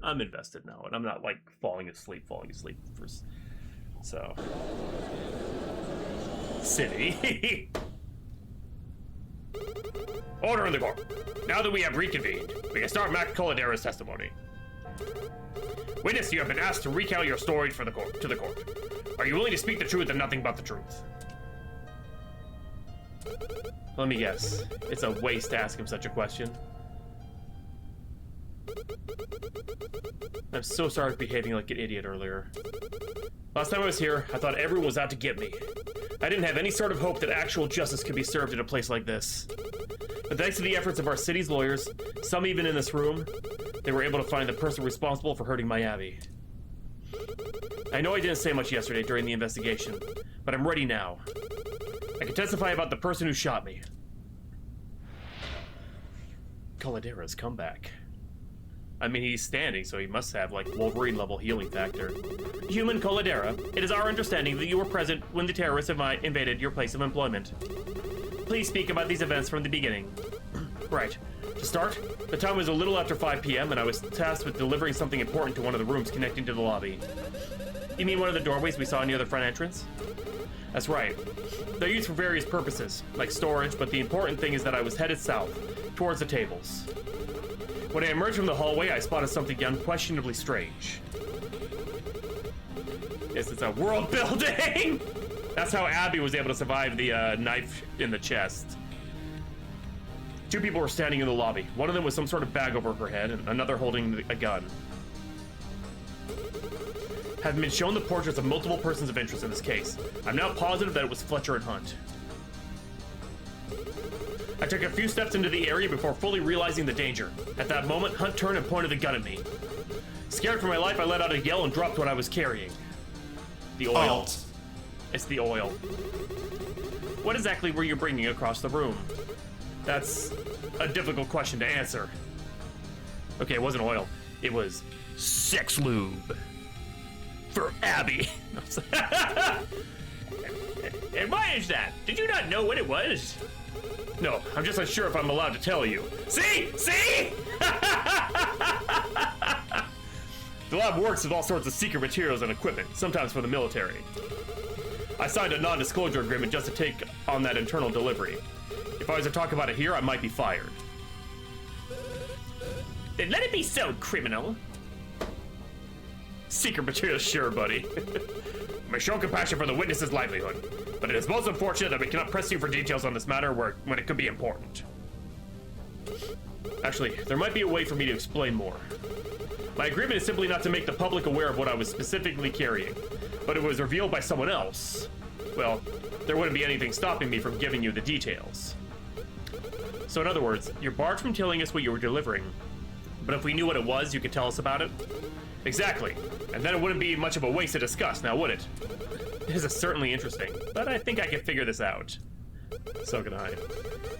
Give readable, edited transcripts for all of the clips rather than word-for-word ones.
I'm invested now, and I'm not like falling asleep for so city. Order in the court. Now that we have reconvened, we can start Mac Coladera's testimony. Witness, you have been asked to recount your story to the court. Are you willing to speak the truth and nothing but the truth? Let me guess. It's a waste to ask him such a question. I'm so sorry for behaving like an idiot earlier. Last time I was here, I thought everyone was out to get me. I didn't have any sort of hope that actual justice could be served in a place like this. But thanks to the efforts of our city's lawyers, some even in this room, they were able to find the person responsible for hurting my Abby. I know I didn't say much yesterday during the investigation, but I'm ready now. I can testify about the person who shot me. Coladera's comeback. I mean, he's standing, so he must have, like, Wolverine-level healing factor. Human Coladera, it is our understanding that you were present when the terrorists invaded your place of employment. Please speak about these events from the beginning. Right. To start, the time was a little after 5 p.m. and I was tasked with delivering something important to one of the rooms connecting to the lobby. You mean one of the doorways we saw near the front entrance? That's right. They're used for various purposes, like storage, but the important thing is that I was headed south, towards the tables. When I emerged from the hallway, I spotted something unquestionably strange. Yes, it's a world building! That's how Abby was able to survive the knife in the chest. Two people were standing in the lobby. One of them with some sort of bag over her head, and another holding a gun. Having been shown the portraits of multiple persons of interest in this case, I'm now positive that it was Fletcher and Hunt. I took a few steps into the area before fully realizing the danger. At that moment, Hunt turned and pointed the gun at me. Scared for my life, I let out a yell and dropped what I was carrying. The oil. Halt. It's the oil. What exactly were you bringing across the room? That's a difficult question to answer. Okay, it wasn't oil. It was sex lube. For Abby. And why is that? Did you not know what it was? No, I'm just unsure if I'm allowed to tell you. See? See? The lab works with all sorts of secret materials and equipment, sometimes for the military. I signed a non-disclosure agreement just to take on that internal delivery. If I was to talk about it here, I might be fired. Then let it be so, criminal. Secret material, sure, buddy. May show compassion for the witness's livelihood, but it is most unfortunate that we cannot press you for details on this matter when it could be important. Actually, there might be a way for me to explain more. My agreement is simply not to make the public aware of what I was specifically carrying, but it was revealed by someone else. Well, there wouldn't be anything stopping me from giving you the details. So in other words, you're barred from telling us what you were delivering, but if we knew what it was, you could tell us about it? Exactly. And then it wouldn't be much of a waste to discuss, now would it? This is certainly interesting, but I think I can figure this out. So can I.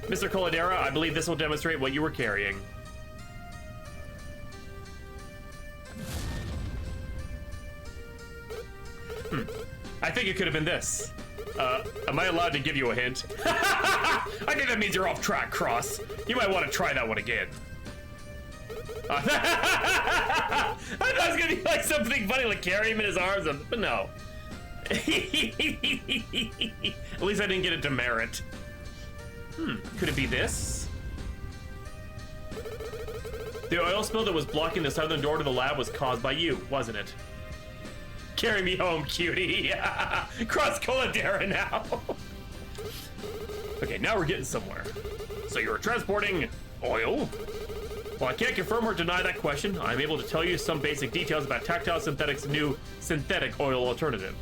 Mr. Coladera, I believe this will demonstrate what you were carrying. I think it could have been this. Am I allowed to give you a hint? I think that means you're off track, Cross. You might want to try that one again. I thought it was gonna be like something funny, like carry him in his arms, but no. At least I didn't get a demerit. Could it be this? The oil spill that was blocking the southern door to the lab was caused by you, wasn't it? Carry me home, cutie. Cross Coladera now. Okay, now we're getting somewhere. So you were transporting oil? While I can't confirm or deny that question, I'm able to tell you some basic details about Tactile Synthetics' new synthetic oil alternative.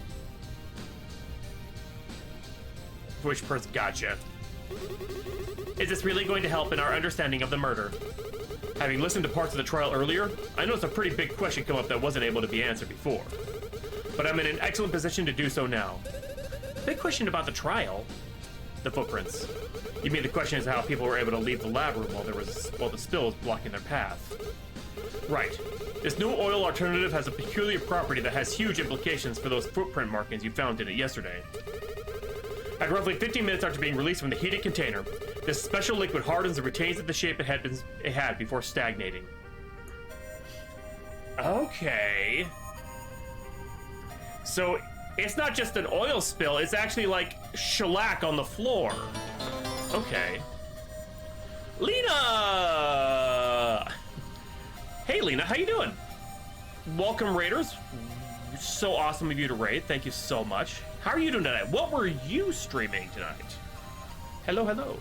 Which person? Gotcha. Is this really going to help in our understanding of the murder? Having listened to parts of the trial earlier, I noticed a pretty big question come up that wasn't able to be answered before. But I'm in an excellent position to do so now. Big question about the trial? The footprints. You mean the question is how people were able to leave the lab room while the spill was blocking their path? Right. This new oil alternative has a peculiar property that has huge implications for those footprint markings you found in it yesterday. At roughly 15 minutes after being released from the heated container, this special liquid hardens and retains the shape it had before stagnating. Okay. So it's not just an oil spill, it's actually like shellac on the floor. Okay. Lena! Hey Lena, how you doing? Welcome Raiders. So awesome of you to raid, thank you so much. How are you doing tonight? What were you streaming tonight? Hello, hello.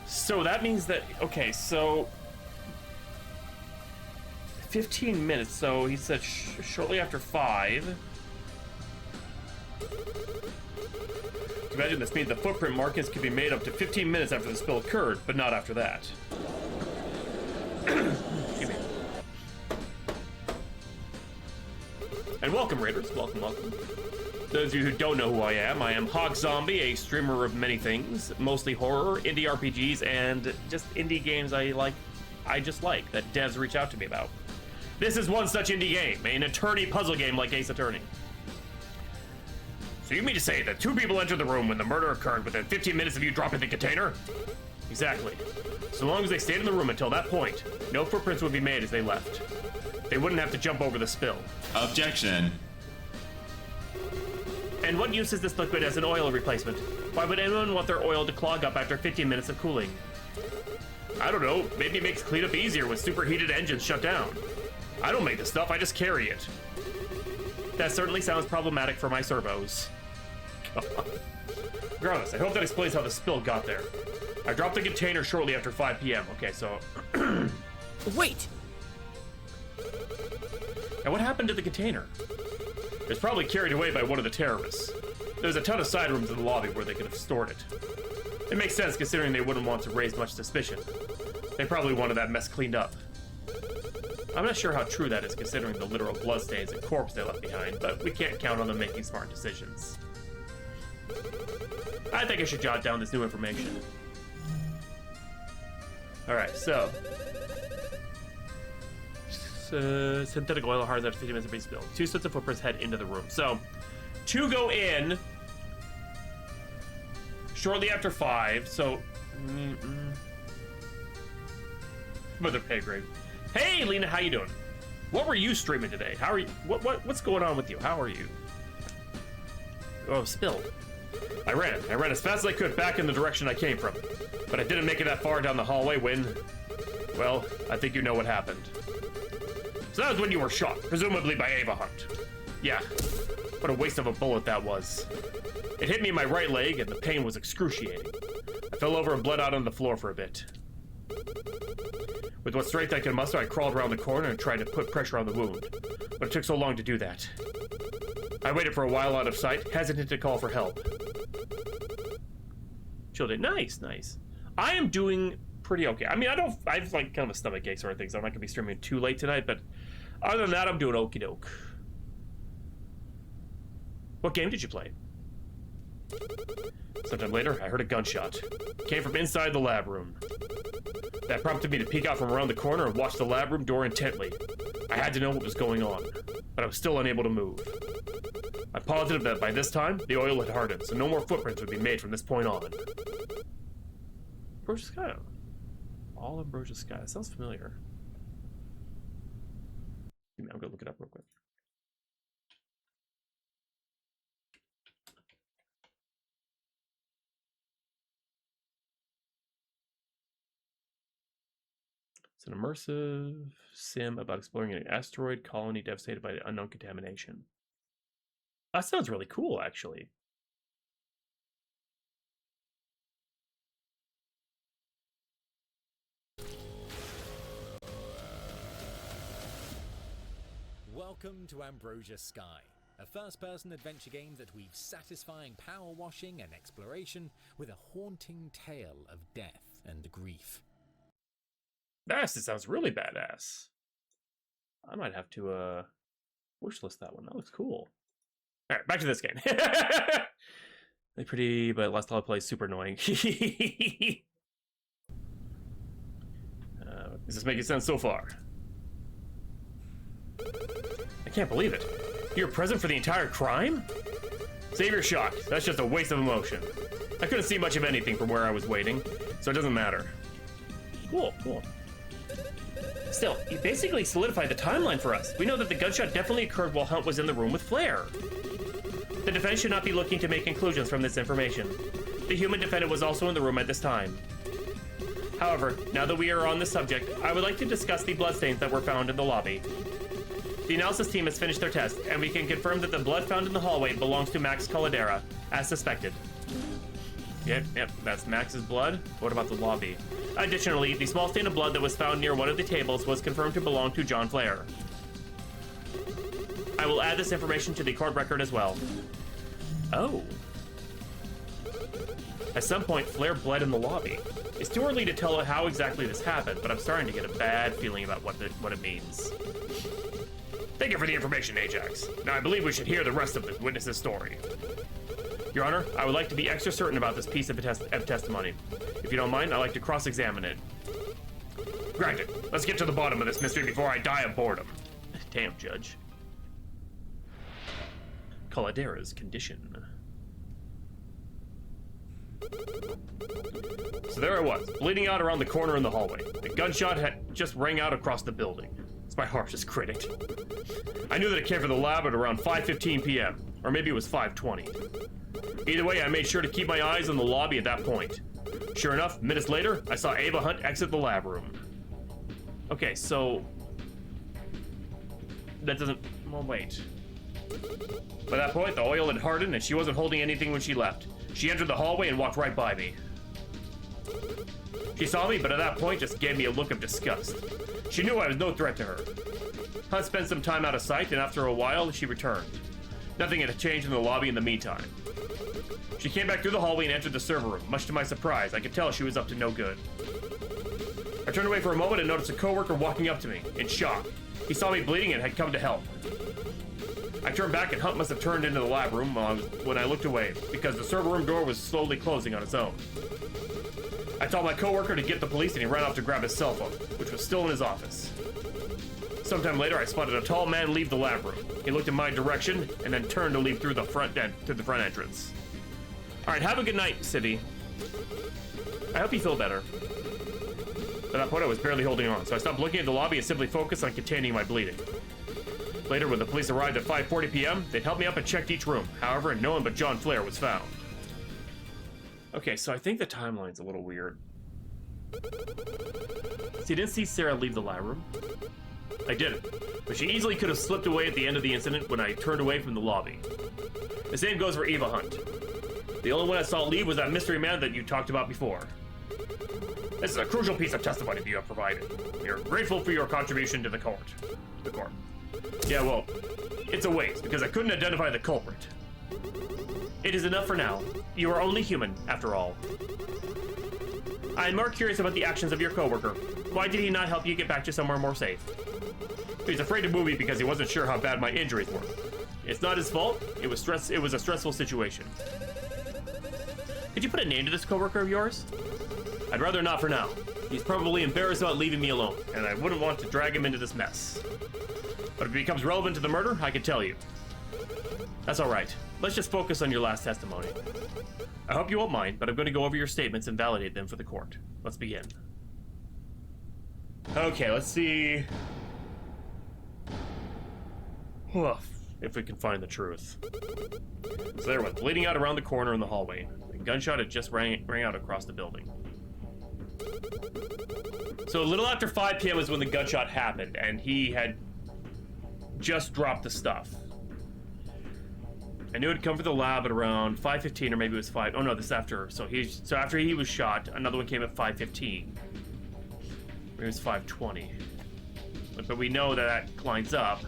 So that means that, okay, so 15 minutes, so he said shortly after 5. Imagine this means the footprint markings could be made up to 15 minutes after the spill occurred, but not after that. Excuse me. And welcome, Raiders. Welcome, welcome. Those of you who don't know who I am HawkZombie, a streamer of many things, mostly horror, indie RPGs, and just indie games I just like, that devs reach out to me about. This is one such indie game, an attorney puzzle game like Ace Attorney. So you mean to say that 2 people entered the room when the murder occurred within 15 minutes of you dropping the container? Exactly. So long as they stayed in the room until that point, no footprints would be made as they left. They wouldn't have to jump over the spill. Objection. And what use is this liquid as an oil replacement? Why would anyone want their oil to clog up after 15 minutes of cooling? I don't know, maybe it makes cleanup easier when superheated engines shut down. I don't make the stuff, I just carry it. That certainly sounds problematic for my servos. Regardless, I hope that explains how the spill got there. I dropped the container shortly after 5 p.m. Okay, so... Wait! And what happened to the container? It was probably carried away by one of the terrorists. There's a ton of side rooms in the lobby where they could have stored it. It makes sense considering they wouldn't want to raise much suspicion. They probably wanted that mess cleaned up. I'm not sure how true that is considering the literal bloodstains and corpse they left behind, but we can't count on them making smart decisions. I think I should jot down this new information. Alright, so... synthetic oil hard after 50 minutes of being spilled. 2 sets of footprints head into the room. So, 2 go in shortly after 5, so... Mother pay grade. Hey, Lena, how you doing? What were you streaming today? How are you? What's going on with you? How are you? Oh, spill. I ran as fast as I could back in the direction I came from. But I didn't make it that far down the hallway when... Well, I think you know what happened. So that was when you were shot, presumably by Ava Hunt. Yeah, what a waste of a bullet that was. It hit me in my right leg and the pain was excruciating. I fell over and bled out on the floor for a bit. With what strength I could muster, I crawled around the corner and tried to put pressure on the wound. But it took so long to do that. I waited for a while out of sight, hesitant to call for help. Chilled it. Nice, nice. I am doing pretty okay. I mean, I have like kind of a stomach ache sort of thing, so I'm not gonna be streaming too late tonight, but other than that, I'm doing okie doke. What game did you play? Sometime later, I heard a gunshot. It came from inside the lab room. That prompted me to peek out from around the corner and watch the lab room door intently. I had to know what was going on, but I was still unable to move. I'm positive that by this time, the oil had hardened, so no more footprints would be made from this point on. Ambrosia Sky. All Ambrosia Sky. That sounds familiar. I'm gonna look it up real quick. It's an immersive sim about exploring an asteroid colony devastated by unknown contamination. That sounds really cool, actually. Welcome to Ambrosia Sky, a first-person adventure game that weaves satisfying power washing and exploration with a haunting tale of death and grief. That sounds really badass. I might have to wishlist that one. That looks cool. All right, back to this game. They're pretty, but last time I play, super annoying. Is this making sense so far? I can't believe it. You're present for the entire crime? Save your shock. That's just a waste of emotion. I couldn't see much of anything from where I was waiting, so it doesn't matter. Cool, cool. Still, you basically solidified the timeline for us. We know that the gunshot definitely occurred while Hunt was in the room with Flair. The defense should not be looking to make conclusions from this information. The human defendant was also in the room at this time. However, now that we are on the subject, I would like to discuss the bloodstains that were found in the lobby. The analysis team has finished their test, and we can confirm that the blood found in the hallway belongs to Max Caldera, as suspected. Yep, that's Max's blood. What about the lobby? Additionally, the small stain of blood that was found near one of the tables was confirmed to belong to John Flair. I will add this information to the court record as well. Oh. At some point, Flair bled in the lobby. It's too early to tell how exactly this happened, but I'm starting to get a bad feeling about what it means. Thank you for the information, Ajax. Now I believe we should hear the rest of the witness's story. Your Honor, I would like to be extra certain about this piece of testimony. If you don't mind, I'd like to cross-examine it. Granted. Let's get to the bottom of this mystery before I die of boredom. Damn, Judge. Caldera's condition. So there I was, bleeding out around the corner in the hallway. The gunshot had just rang out across the building. It's my harshest critic. I knew that it came from the lab at around 5:15 p.m., or maybe it was 5:20. Either way, I made sure to keep my eyes on the lobby at that point. Sure enough, minutes later, I saw Ava Hunt exit the lab room. Okay, so... that doesn't... well, wait. By that point, the oil had hardened and she wasn't holding anything when she left. She entered the hallway and walked right by me. She saw me, but at that point just gave me a look of disgust. She knew I was no threat to her. Hunt spent some time out of sight, and after a while, she returned. Nothing had changed in the lobby in the meantime. She came back through the hallway and entered the server room. Much to my surprise, I could tell she was up to no good. I turned away for a moment and noticed a coworker walking up to me, in shock. He saw me bleeding and had come to help. I turned back and Hunt must have turned into the lab room when I looked away, because the server room door was slowly closing on its own. I told my coworker to get the police and he ran off to grab his cell phone, which was still in his office. Sometime later, I spotted a tall man leave the lab room. He looked in my direction and then turned to leave through the front entrance. All right, have a good night, City. I hope you feel better. At that point, I was barely holding on, so I stopped looking at the lobby and simply focused on containing my bleeding. Later, when the police arrived at 5:40 p.m., they'd helped me up and checked each room. However, no one but John Flair was found. Okay, so I think the timeline's a little weird. So you didn't see Sarah leave the lab room? I didn't, but she easily could have slipped away at the end of the incident when I turned away from the lobby. The same goes for Ava Hunt. The only one I saw leave was that mystery man that you talked about before. This is a crucial piece of testimony that you have provided. We are grateful for your contribution to the court. Yeah, well, it's a waste, because I couldn't identify the culprit. It is enough for now. You are only human, after all. I am more curious about the actions of your coworker. Why did he not help you get back to somewhere more safe? He's afraid to move me because he wasn't sure how bad my injuries were. It's not his fault. It was a stressful situation. Could you put a name to this coworker of yours? I'd rather not for now. He's probably embarrassed about leaving me alone, and I wouldn't want to drag him into this mess. But if it becomes relevant to the murder, I can tell you. That's all right. Let's just focus on your last testimony. I hope you won't mind, but I'm going to go over your statements and validate them for the court. Let's begin. Okay, let's see. If we can find the truth. So there it went, bleeding out around the corner in the hallway. The gunshot had just rang out across the building. So a little after 5 p.m. is when the gunshot happened, and he had just dropped the stuff. I knew it had come from the lab at around 5:15, or maybe it was 5. Oh no, this is after. So after he was shot, another one came at 5:15. Maybe it was 5:20. But we know that lines up.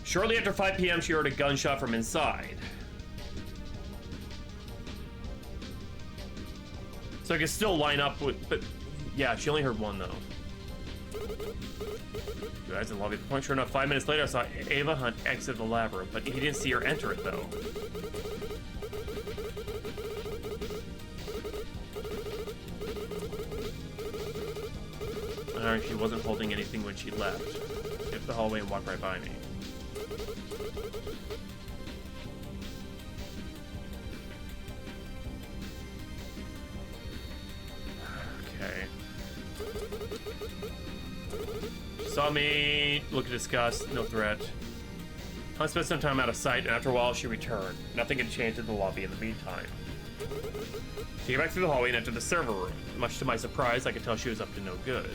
Shortly after 5 p.m., she heard a gunshot from inside. So I can still line up with, but yeah, she only heard one though. You guys in the lobby at the point. Sure enough, 5 minutes later, I saw Ava Hunt exit the lab room, but he didn't see her enter it though. She wasn't holding anything when she left. She hit the hallway and walked right by me. Saw me. Look at disgust. No threat. I spent some time out of sight, and after a while she returned. Nothing had changed in the lobby in the meantime. She came back through the hallway and entered the server room. Much to my surprise, I could tell she was up to no good.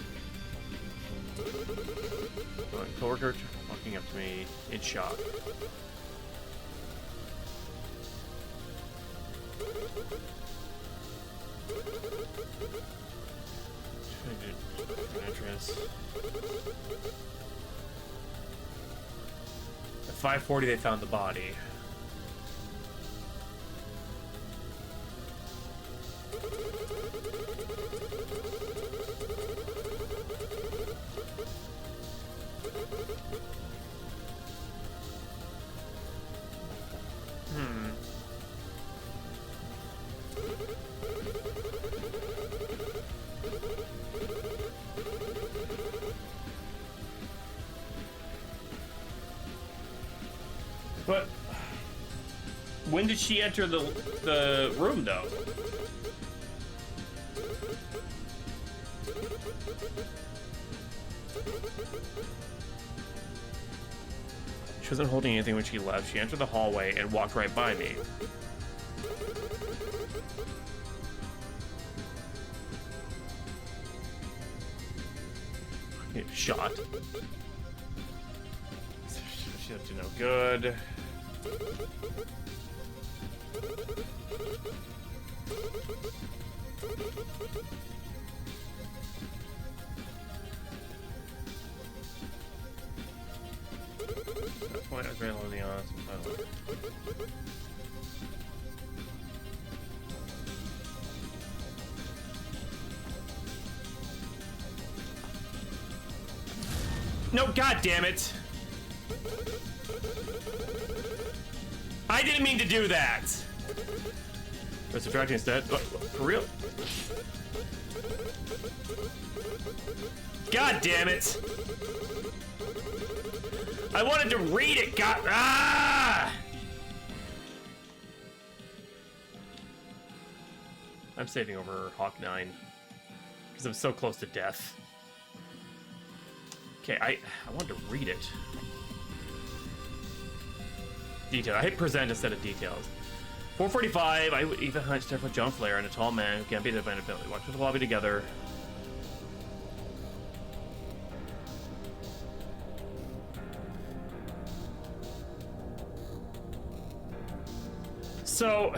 My coworker walking up to me in shock. Entrance. At 5:40, they found the body. But when did she enter the room, though? She wasn't holding anything when she left. She entered the hallway and walked right by me. Shot. She's up to no good. That point I was randomly on some time. No, god damn it! I didn't mean to do that! We're subtracting instead. For real? God damn it! I wanted to read it, god. Ah! I'm saving over Hawk 9 because I'm so close to death. Okay, I wanted to read it. Detail. I hit present instead of details. 4:45. I even hunched there for John Flair and a tall man who can't be defined ability. Walked to the lobby together. So,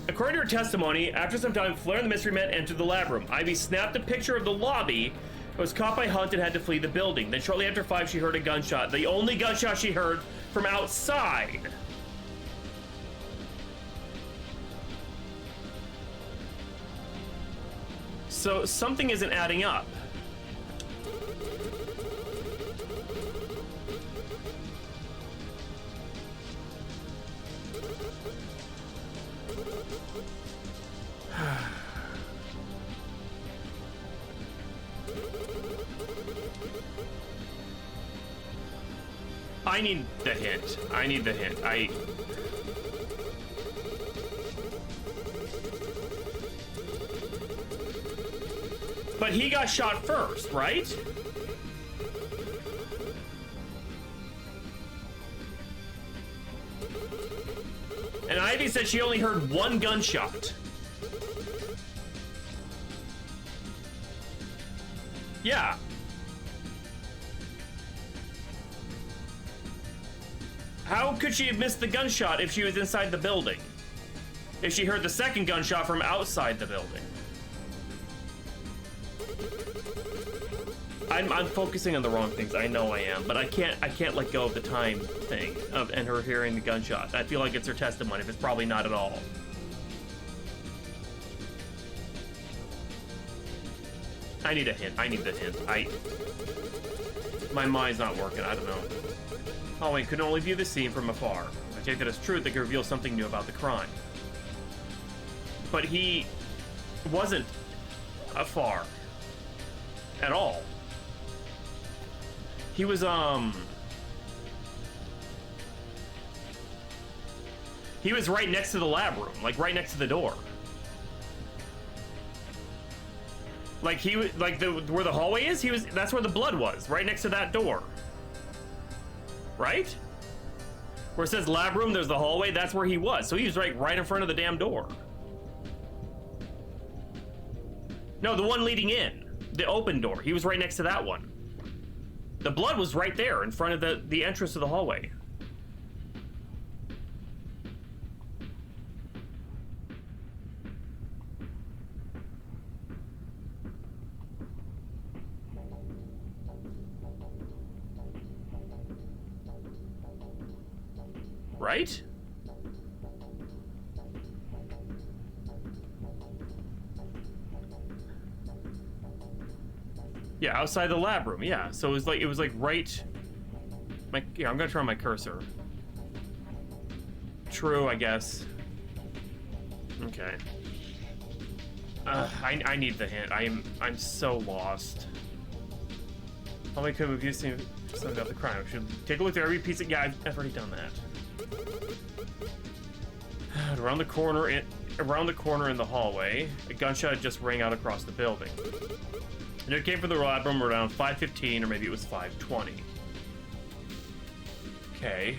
according to her testimony, after some time, Flair and the mystery man entered the lab room. Ivy snapped a picture of the lobby, was caught by Hunt and had to flee the building. Then shortly after 5, she heard a gunshot. The only gunshot she heard from outside. So something isn't adding up. I need the hint. I need the hint. But he got shot first, right? And Ivy said she only heard one gunshot. Yeah. How could she have missed the gunshot if she was inside the building? If she heard the second gunshot from outside the building? I'm focusing on the wrong things. I know I am, but I can't let go of the time thing and her hearing the gunshot. I feel like it's her testimony, but it's probably not at all. I need a hint. I need the hint. My mind's not working. I don't know. Hallway could only view the scene from afar. I take that as truth that could reveal something new about the crime. But he wasn't afar at all. He was he was right next to the lab room, like right next to the door. Like he was like where the hallway is. That's where the blood was, right next to that door. Right? Where it says lab room, there's the hallway. That's where he was. So he was right in front of the damn door. No, the one leading in, the open door. He was right next to that one. The blood was right there in front of the entrance to the hallway. Right? Yeah, outside the lab room. Yeah, so it was like right. Yeah, I'm gonna try my cursor. True, I guess. Okay. I need the hint. I'm so lost. How many could have used something about the crime? We should take a look at every piece of. Yeah, I've already done that. Around the corner in the hallway, a gunshot just rang out across the building. And it came from the lab room around 5:15, or maybe it was 5:20. Okay.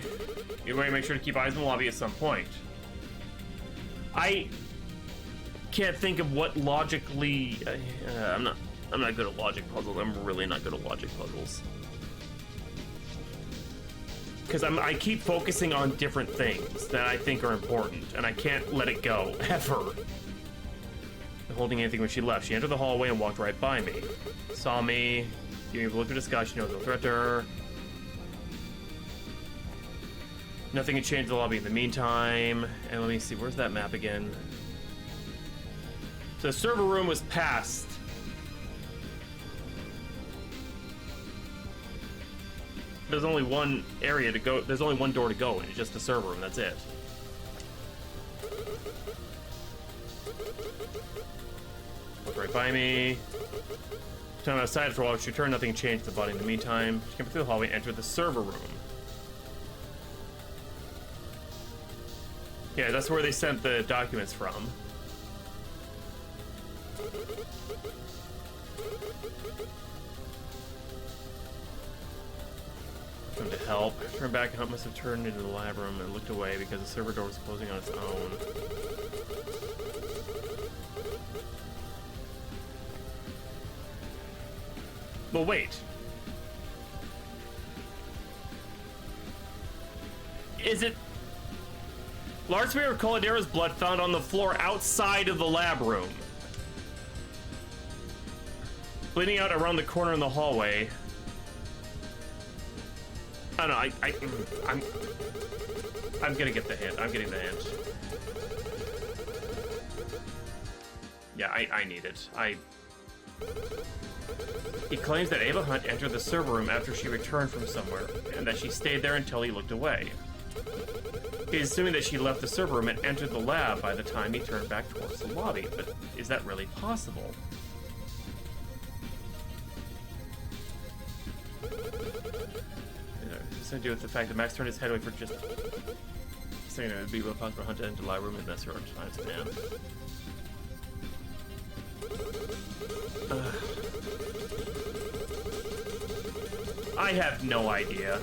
You're going to make sure to keep eyes in the lobby at some point. I can't think of what logically. I'm not good at logic puzzles. I'm really not good at logic puzzles. Because I keep focusing on different things that I think are important, and I can't let it go, ever. Not holding anything when she left. She entered the hallway and walked right by me. Saw me, gave me a look at discussion, no threat to her. Nothing had changed in the lobby in the meantime. And let me see, where's that map again? So the server room was past. There's only one area to go. There's only one door to go in. It's just the server room. That's it. Look right by me. Time outside for a while. She turned. Nothing changed the body in the meantime. She came through the hallway and entered the server room. Yeah, that's where they sent the documents from. Come to help. Turned back and Hunt must have turned into the lab room and looked away because the server door was closing on its own. Well, wait. Is it Lardsmere or Coladera's blood found on the floor outside of the lab room? Bleeding out around the corner in the hallway. I don't know, I'm gonna get the hint. I'm getting the hint. Yeah, I need it. He claims that Ava Hunt entered the server room after she returned from somewhere, and that she stayed there until he looked away. He's assuming that she left the server room and entered the lab by the time he turned back towards the lobby, but is that really possible? To do with the fact that Max turned his head away for just saying it would be real possible for Hunt to enter the lab room and that's her defiance command. I have no idea.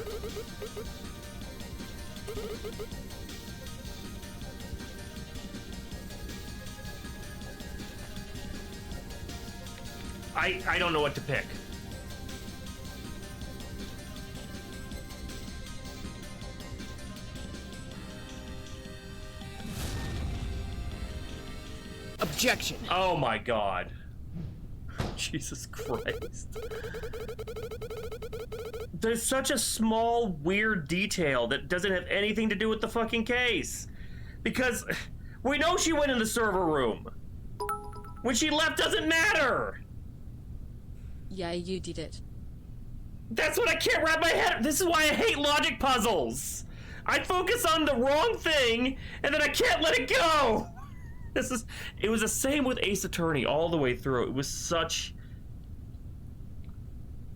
I don't know what to pick. Objection. Oh my god. Jesus Christ. There's such a small, weird detail that doesn't have anything to do with the fucking case. Because we know she went in the server room. When she left doesn't matter. Yeah, you did it. That's what I can't wrap my head. This is why I hate logic puzzles. I focus on the wrong thing and then I can't let it go. It was the same with Ace Attorney all the way through.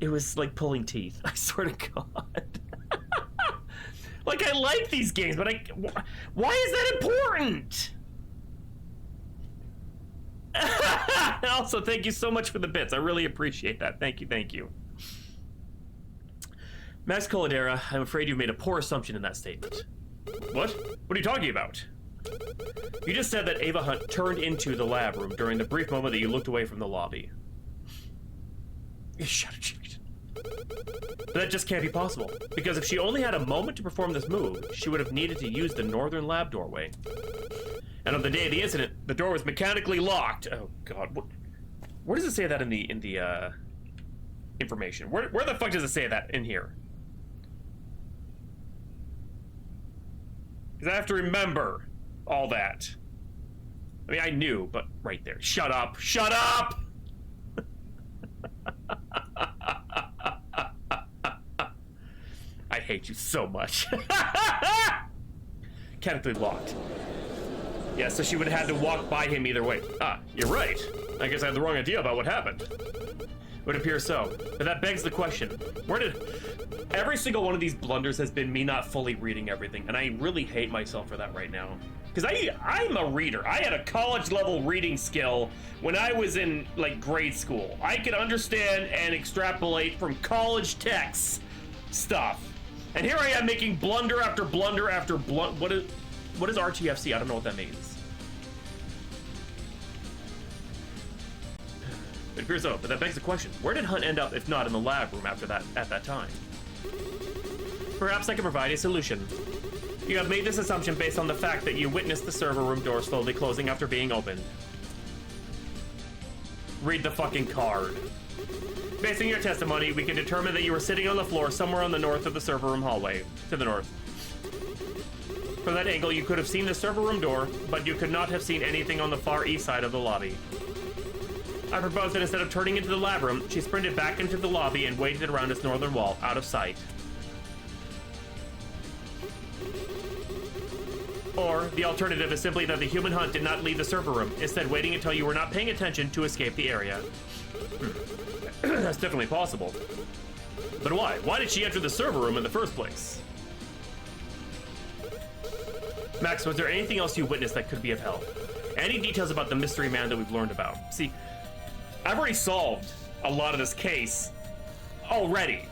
It was like pulling teeth. I swear to God. Like, I like these games, but why is that important? Also, thank you so much for the bits. I really appreciate that. Thank you, thank you. Max Coladera, I'm afraid you made a poor assumption in that statement. What? What are you talking about? You just said that Ava Hunt turned into the lab room during the brief moment that you looked away from the lobby. Shut up, shit. But that just can't be possible, because if she only had a moment to perform this move, she would have needed to use the northern lab doorway. And on the day of the incident, the door was mechanically locked. Oh god, where does it say that in the information? Where the fuck does it say that in here? Because I have to remember all that. I mean, I knew, but right there. Shut up! Shut up! I hate you so much. Mechanically locked. Yeah, so she would have had to walk by him either way. Ah, you're right. I guess I had the wrong idea about what happened. It would appear so. But that begs the question, where did... Every single one of these blunders has been me not fully reading everything, and I really hate myself for that right now. Because I'm a reader. I had a college-level reading skill when I was in, like, grade school. I could understand and extrapolate from college texts stuff. And here I am making blunder after blunder after blunder. What is RTFC? I don't know what that means. It appears so, but that begs the question. Where did Hunt end up if not in the lab room at that time? Perhaps I can provide a solution. You have made this assumption based on the fact that you witnessed the server room door slowly closing after being opened. Read the fucking card. Based on your testimony, we can determine that you were sitting on the floor somewhere on the north of the server room hallway. To the north. From that angle, you could have seen the server room door, but you could not have seen anything on the far east side of the lobby. I propose that instead of turning into the lab room, she sprinted back into the lobby and waited around its northern wall, out of sight. Or, the alternative is simply that the human Hunt did not leave the server room, instead waiting until you were not paying attention to escape the area. That's definitely possible. But why? Why did she enter the server room in the first place? Max, was there anything else you witnessed that could be of help? Any details about the mystery man that we've learned about? See, I've already solved a lot of this case already.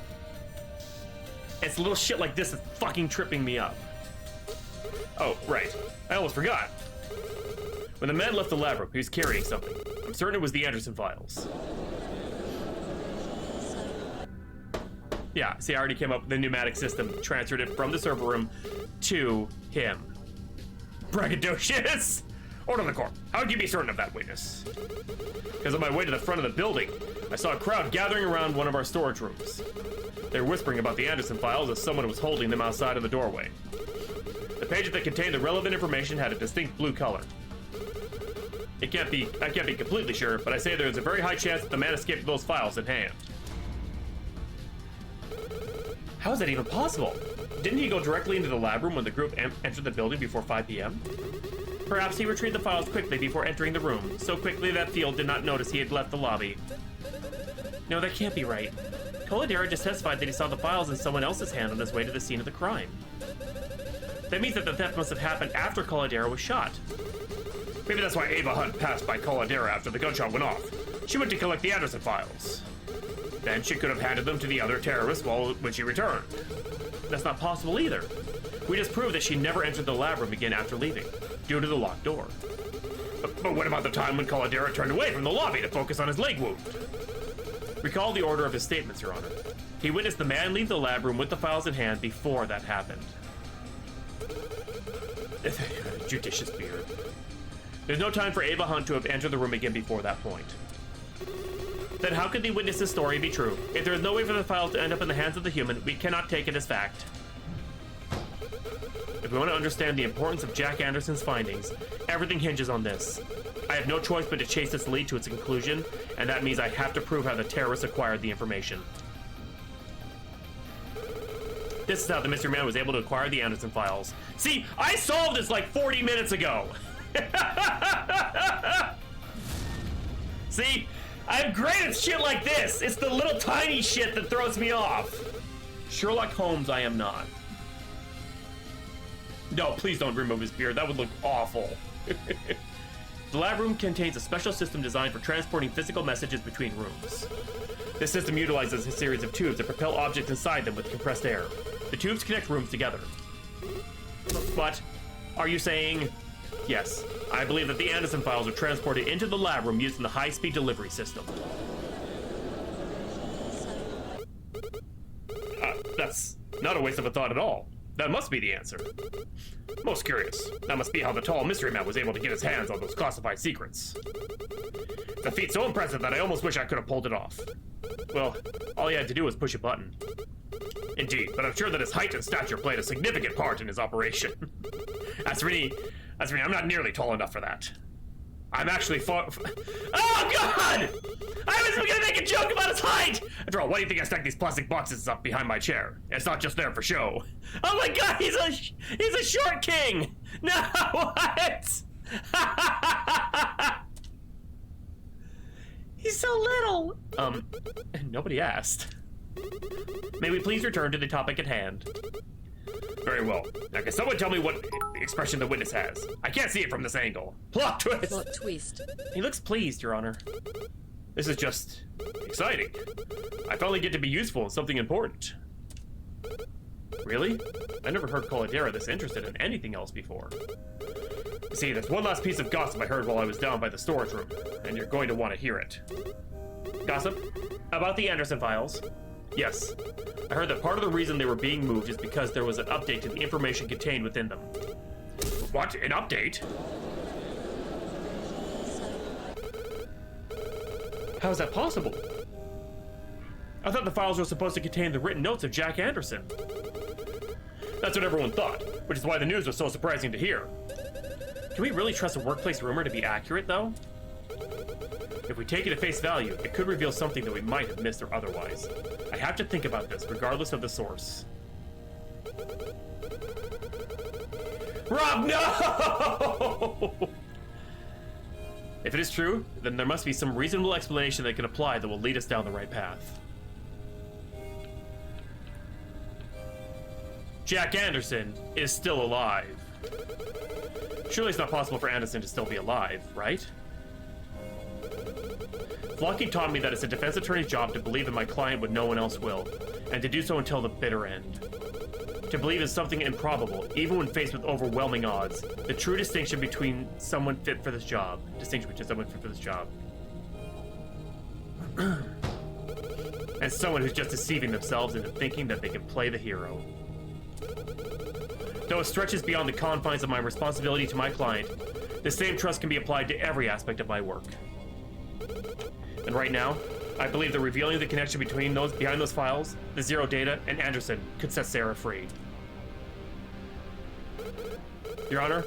It's little shit like this that's fucking tripping me up. Oh, right. I almost forgot. When the man left the lab room, he was carrying something. I'm certain it was the Anderson files. Yeah, see, I already came up with the pneumatic system, transferred it from the server room to him. Braggadocious! Order the court. How would you be certain of that, witness? Because on my way to the front of the building, I saw a crowd gathering around one of our storage rooms. They were whispering about the Anderson files as someone was holding them outside of the doorway. The pages that contained the relevant information had a distinct blue color. I can't be completely sure, but I say there's a very high chance that the man escaped with those files in hand. How is that even possible? Didn't he go directly into the lab room when the group entered the building before 5 p.m.? Perhaps he retrieved the files quickly before entering the room, so quickly that Field did not notice he had left the lobby. No, that can't be right. Coladera just testified that he saw the files in someone else's hand on his way to the scene of the crime. That means that the theft must have happened after Coladera was shot. Maybe that's why Ava Hunt passed by Coladera after the gunshot went off. She went to collect the Anderson files. Then she could have handed them to the other terrorists when she returned. That's not possible either. We just proved that she never entered the lab room again after leaving, due to the locked door. But what about the time when Coladera turned away from the lobby to focus on his leg wound? Recall the order of his statements, Your Honor. He witnessed the man leave the lab room with the files in hand before that happened. Judicious beard. There's no time for Ava Hunt to have entered the room again before that point. Then how could the witness's story be true? If there is no way for the files to end up in the hands of the human, we cannot take it as fact. If we want to understand the importance of Jack Anderson's findings, everything hinges on this. I have no choice but to chase this lead to its conclusion, and that means I have to prove how the terrorists acquired the information. This is how the mystery man was able to acquire the Anderson files. See, I solved this like 40 minutes ago! See? I'm great at shit like this! It's the little tiny shit that throws me off! Sherlock Holmes, I am not. No, please don't remove his beard. That would look awful. The lab room contains a special system designed for transporting physical messages between rooms. This system utilizes a series of tubes that propel objects inside them with compressed air. The tubes connect rooms together. But, are you saying... Yes, I believe that the Anderson files were transported into the lab room using the high-speed delivery system. That's not a waste of a thought at all. That must be the answer. Most curious. That must be how the tall mystery man was able to get his hands on those classified secrets. It's a feat so impressive that I almost wish I could have pulled it off. Well, all he had to do was push a button. Indeed, but I'm sure that his height and stature played a significant part in his operation. As for me, I'm not nearly tall enough for that. I'm actually far... Oh, God! I was gonna make a joke about his height! After all, why do you think I stacked these plastic boxes up behind my chair? It's not just there for show. Oh my God, he's a short king! No, what? He's so little! Nobody asked. May we please return to the topic at hand? Very well. Now, can someone tell me what expression the witness has? I can't see it from this angle. Plot twist! Plot twist. He looks pleased, Your Honor. This is just... exciting. I finally get to be useful in something important. Really? I never heard Caldera this interested in anything else before. You see, there's one last piece of gossip I heard while I was down by the storage room, and you're going to want to hear it. Gossip? About the Anderson files? Yes. I heard that part of the reason they were being moved is because there was an update to the information contained within them. What? An update? How is that possible? I thought the files were supposed to contain the written notes of Jack Anderson. That's what everyone thought, which is why the news was so surprising to hear. Can we really trust a workplace rumor to be accurate, though? If we take it at face value, it could reveal something that we might have missed or otherwise. I have to think about this, regardless of the source. Rob, no! If it is true, then there must be some reasonable explanation that can apply that will lead us down the right path. Jack Anderson is still alive. Surely it's not possible for Anderson to still be alive, right? Flocky taught me that it's a defense attorney's job to believe in my client when no one else will, and to do so until the bitter end. To believe in something improbable, even when faced with overwhelming odds. The true distinction between someone fit for this job. And someone who's just deceiving themselves into thinking that they can play the hero. Though it stretches beyond the confines of my responsibility to my client, the same trust can be applied to every aspect of my work. And right now, I believe that revealing the connection between those behind those files, the Zero Data, and Anderson could set Sarah free. Your Honor,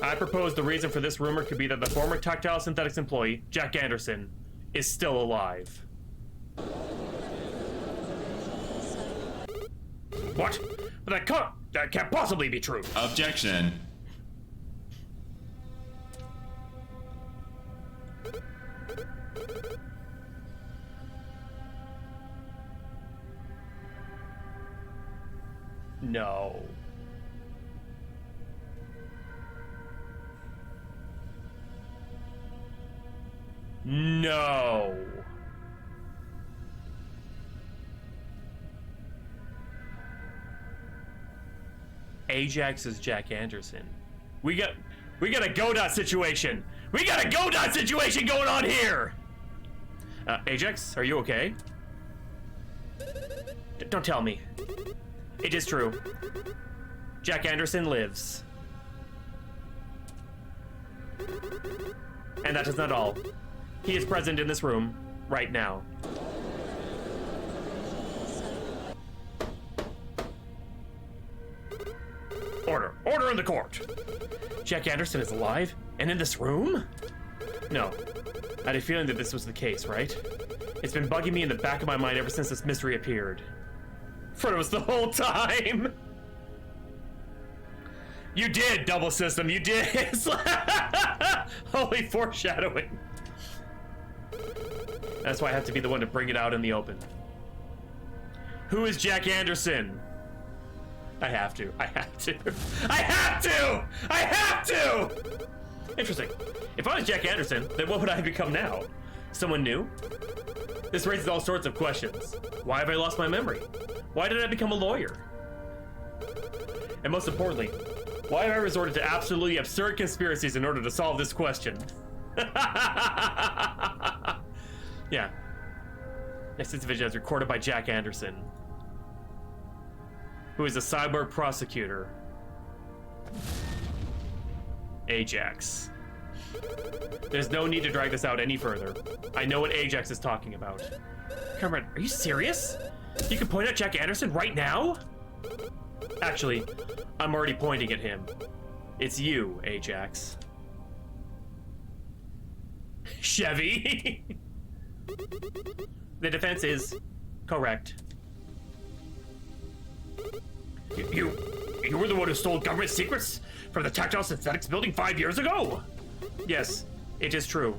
I propose the reason for this rumor could be that the former Tactile Synthetics employee, Jack Anderson, is still alive. What? But that can't possibly be true. Objection. No. No. Ajax is Jack Anderson. We got a GoDot situation. We got a GoDot situation going on here. Ajax, are you okay? Don't tell me. It is true. Jack Anderson lives. And that is not all. He is present in this room right now. Order. Order in the court. Jack Anderson is alive? And in this room? No. I had a feeling that this was the case, right? It's been bugging me in the back of my mind ever since this mystery appeared. For it was the whole time! You did, Double System, you did! Holy foreshadowing. That's why I have to be the one to bring it out in the open. Who is Jack Anderson? I have to. I have to. I have to! I have to! Interesting. If I was Jack Anderson, then what would I become now? Someone new? This raises all sorts of questions. Why have I lost my memory? Why did I become a lawyer? And most importantly, why have I resorted to absolutely absurd conspiracies in order to solve this question? Yeah. Next division is recorded by Jack Anderson, who is a cyborg prosecutor. Ajax. There's no need to drag this out any further. I know what Ajax is talking about. Cameron, are you serious? You can point at Jack Anderson right now? Actually, I'm already pointing at him. It's you, Ajax. Chevy. The defense is correct. You were the one who stole government secrets from the Tactile Synthetics building 5 years ago? Yes, it is true.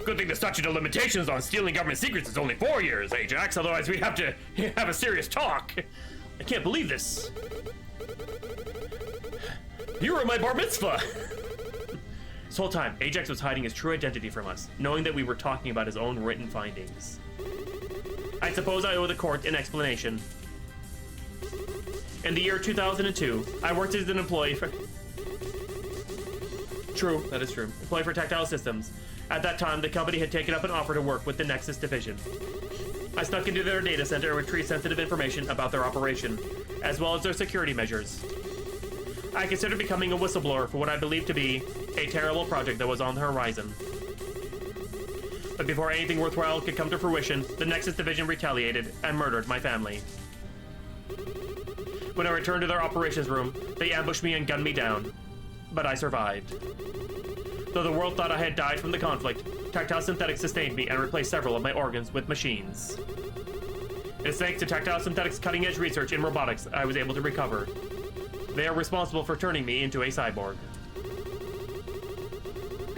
Good thing the statute of limitations on stealing government secrets is only 4 years, Ajax, otherwise we'd have to have a serious talk. I can't believe this. You were at my bar mitzvah. This whole time, Ajax was hiding his true identity from us, knowing that we were talking about his own written findings. I suppose I owe the court an explanation. In the year 2002, I worked as an employee for... True, that is true. Employee for Tactile Systems. At that time, the company had taken up an offer to work with the Nexus division. I snuck into their data center and retrieved sensitive information about their operation, as well as their security measures. I considered becoming a whistleblower for what I believed to be a terrible project that was on the horizon. But before anything worthwhile could come to fruition, the Nexus division retaliated and murdered my family. When I returned to their operations room, they ambushed me and gunned me down. But I survived. Though the world thought I had died from the conflict, Tactile Synthetics sustained me and replaced several of my organs with machines. It is thanks to Tactile Synthetics' cutting-edge research in robotics I was able to recover. They are responsible for turning me into a cyborg.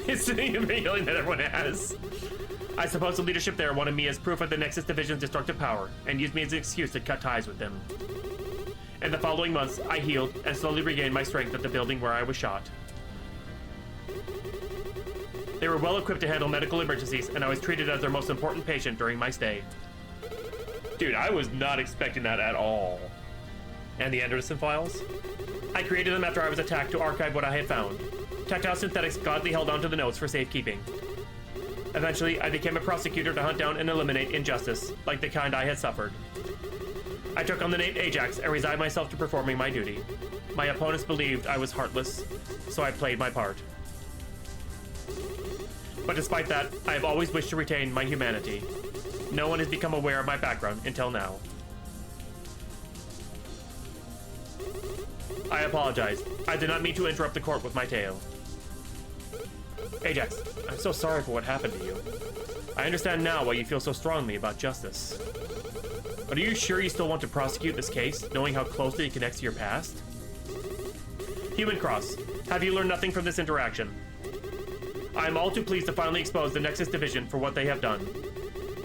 It's the feeling that everyone has. I suppose the leadership there wanted me as proof of the Nexus division's destructive power, and used me as an excuse to cut ties with them. In the following months, I healed and slowly regained my strength at the building where I was shot. They were well equipped to handle medical emergencies, and I was treated as their most important patient during my stay. Dude, I was not expecting that at all. And the Anderson files? I created them after I was attacked to archive what I had found. Tactile Synthetics gladly held onto the notes for safekeeping. Eventually, I became a prosecutor to hunt down and eliminate injustice, like the kind I had suffered. I took on the name Ajax and resigned myself to performing my duty. My opponents believed I was heartless, so I played my part. But despite that, I have always wished to retain my humanity. No one has become aware of my background until now. I apologize. I did not mean to interrupt the court with my tale. Ajax, I'm so sorry for what happened to you. I understand now why you feel so strongly about justice. But are you sure you still want to prosecute this case, knowing how closely it connects to your past? Human Cross, have you learned nothing from this interaction? I am all too pleased to finally expose the Nexus division for what they have done.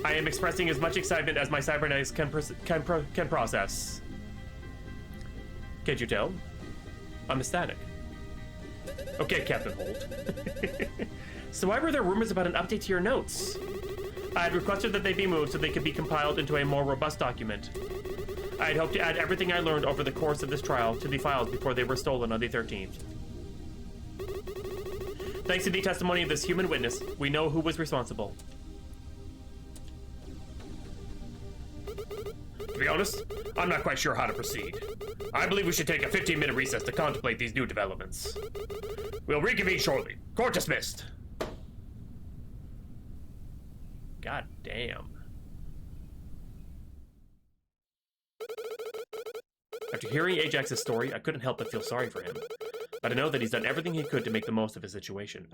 I am expressing as much excitement as my cybernetics can process. Can't you tell? I'm ecstatic. Okay, Captain Holt. So why were there rumors about an update to your notes? I had requested that they be moved so they could be compiled into a more robust document. I had hoped to add everything I learned over the course of this trial to the files before they were stolen on the 13th. Thanks to the testimony of this human witness, we know who was responsible. To be honest, I'm not quite sure how to proceed. I believe we should take a 15-minute recess to contemplate these new developments. We'll reconvene shortly. Court dismissed. God damn. After hearing Ajax's story, I couldn't help but feel sorry for him. But I know that he's done everything he could to make the most of his situation.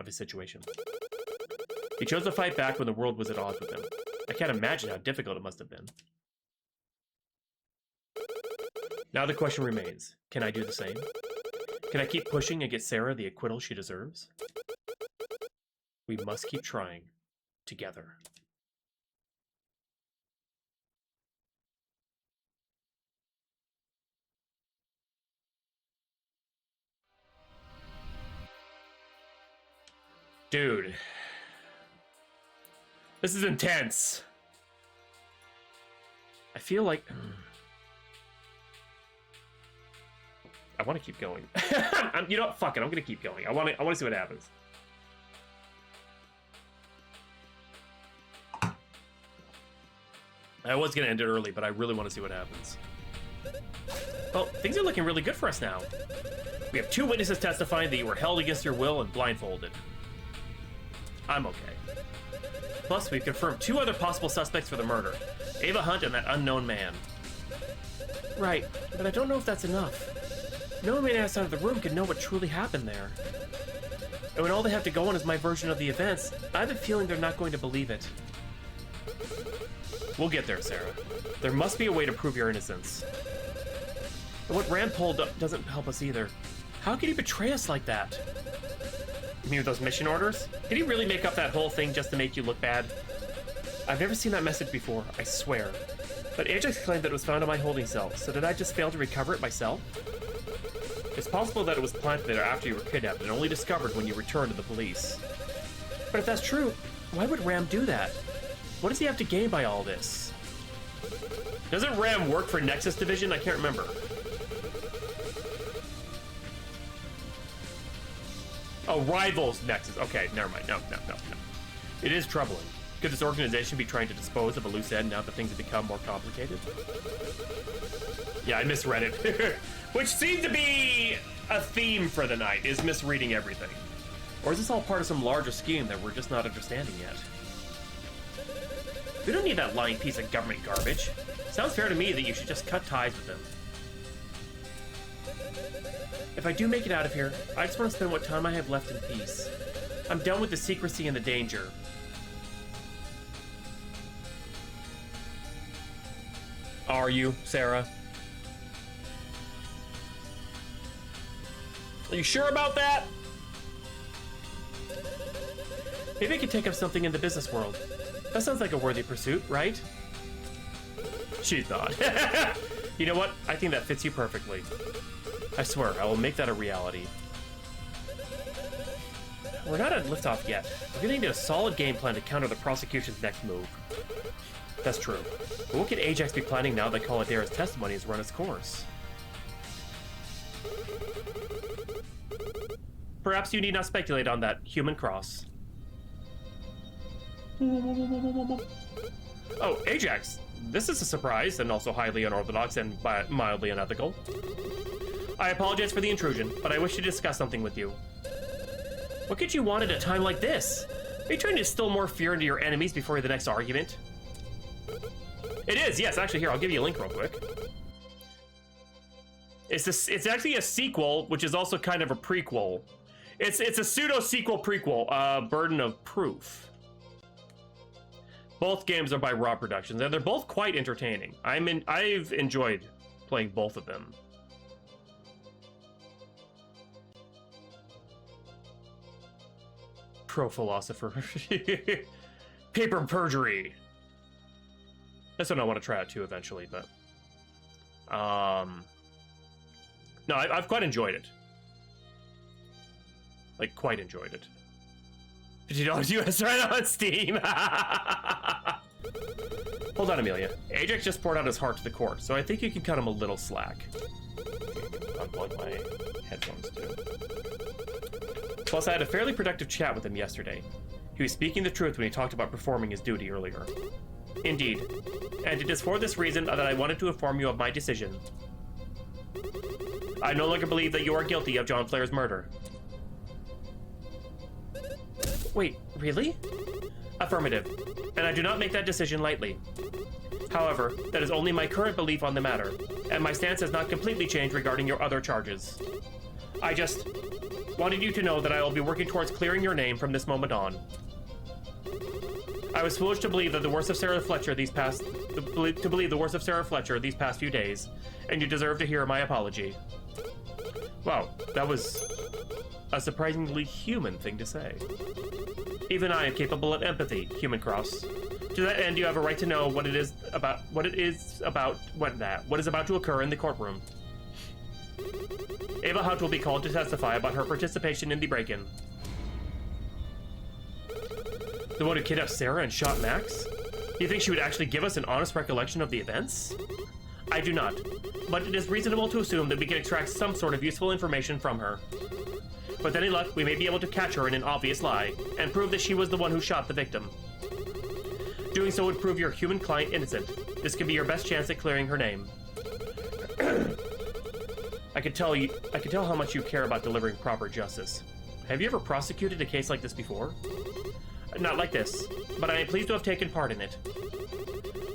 He chose to fight back when the world was at odds with him. I can't imagine how difficult it must have been. Now the question remains, can I do the same? Can I keep pushing and get Sarah the acquittal she deserves? We must keep trying, together. Dude. This is intense. I feel like... I want to keep going. You know what? Fuck it. I'm going to keep going. I want to see what happens. I was going to end it early, but I really want to see what happens. Well, things are looking really good for us now. We have 2 witnesses testifying that you were held against your will and blindfolded. I'm okay. Plus, we've confirmed 2 other possible suspects for the murder. Ava Hunt and that unknown man. Right, but I don't know if that's enough. No one outside of the room can know what truly happened there. And when all they have to go on is my version of the events, I have a feeling they're not going to believe it. We'll get there, Sarah. There must be a way to prove your innocence. And what Ram pulled up doesn't help us either. How could he betray us like that? You mean with those mission orders? Did he really make up that whole thing just to make you look bad? I've never seen that message before, I swear. But Ajax claimed that it was found in my holding cell, so did I just fail to recover it myself? It's possible that it was planted there after you were kidnapped and only discovered when you returned to the police. But if that's true, why would Ram do that? What does he have to gain by all this? Doesn't Ram work for Nexus Division? I can't remember. Oh, Rivals Nexus. Okay, never mind. No. It is troubling. Could this organization be trying to dispose of a loose end now that things have become more complicated? Yeah, I misread it. Which seemed to be a theme for the night, is misreading everything. Or is this all part of some larger scheme that we're just not understanding yet? We don't need that lying piece of government garbage. Sounds fair to me that you should just cut ties with him. If I do make it out of here, I just want to spend what time I have left in peace. I'm done with the secrecy and the danger. Are you, Sarah? Are you sure about that? Maybe I could take up something in the business world. That sounds like a worthy pursuit, right? She's not. You know what? I think that fits you perfectly. I swear, I will make that a reality. We're not at liftoff yet. We're gonna need a solid game plan to counter the prosecution's next move. That's true. But what could Ajax be planning now that Caladera's testimony has run its course? Perhaps you need not speculate on that, human cross. Oh, Ajax! This is a surprise, and also highly unorthodox and mildly unethical. I apologize for the intrusion, but I wish to discuss something with you. What could you want at a time like this? Are you trying to instill more fear into your enemies before the next argument? It is, yes. Actually, here, I'll give you a link real quick. It's actually a sequel, which is also kind of a prequel. It's a pseudo-sequel prequel, Burden of Proof. Both games are by Raw Productions, and they're both quite entertaining. I've enjoyed playing both of them. Pro-philosopher. Paper perjury. That's what I want to try out too eventually, but... No, I've quite enjoyed it. Like, quite enjoyed it. $50 US right on Steam! Hold on, Amelia. Ajax just poured out his heart to the court, so I think you can cut him a little slack. Unplug my headphones, too. Plus, I had a fairly productive chat with him yesterday. He was speaking the truth when he talked about performing his duty earlier. Indeed. And it is for this reason that I wanted to inform you of my decision. I no longer believe that you are guilty of John Flair's murder. Wait, really? Affirmative. And I do not make that decision lightly. However, that is only my current belief on the matter, and my stance has not completely changed regarding your other charges. I just wanted you to know that I will be working towards clearing your name from this moment on. I was foolish to believe that the worst of Sarah Fletcher these past few days, and you deserve to hear my apology. Wow, that was a surprisingly human thing to say. Even I am capable of empathy, Human Cross. To that end, you have a right to know what is about to occur in the courtroom. Ava Hunt will be called to testify about her participation in the break-in. The one who kidnapped Sarah and shot Max? Do you think she would actually give us an honest recollection of the events? I do not, but it is reasonable to assume that we can extract some sort of useful information from her. With any luck, we may be able to catch her in an obvious lie, and prove that she was the one who shot the victim. Doing so would prove your human client innocent. This could be your best chance at clearing her name. I can tell how much you care about delivering proper justice. Have you ever prosecuted a case like this before? Not like this, but I am pleased to have taken part in it.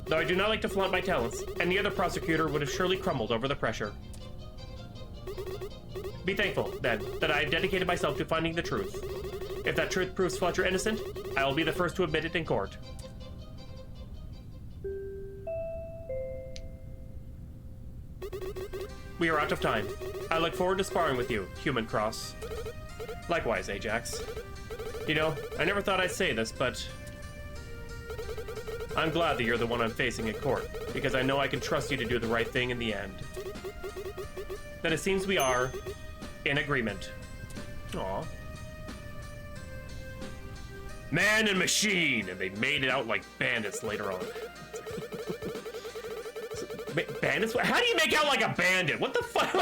Though I do not like to flaunt my talents, any other prosecutor would have surely crumbled over the pressure. Be thankful, then, that I have dedicated myself to finding the truth. If that truth proves Fletcher innocent, I will be the first to admit it in court. We are out of time. I look forward to sparring with you, Human Cross. Likewise, Ajax. You know, I never thought I'd say this, but I'm glad that you're the one I'm facing in court, because I know I can trust you to do the right thing in the end. Then it seems we are in agreement. Aw. Man and machine, and they made it out like bandits later on. Bandits? How do you make out like a bandit? What the fuck?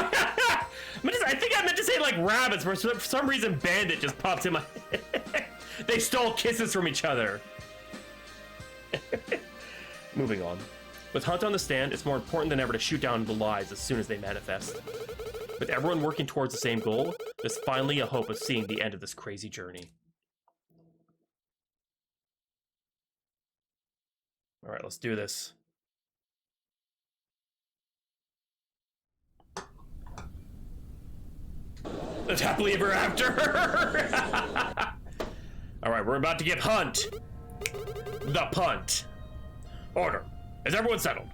I think I meant to say like rabbits, but for some reason bandit just popped in my head. They stole kisses from each other. Moving on. With Hunt on the stand, it's more important than ever to shoot down the lies as soon as they manifest. With everyone working towards the same goal, there's finally a hope of seeing the end of this crazy journey. Alright, let's do this. That's happily ever after. Alright, we're about to give Hunt the punt. Order. Is everyone settled?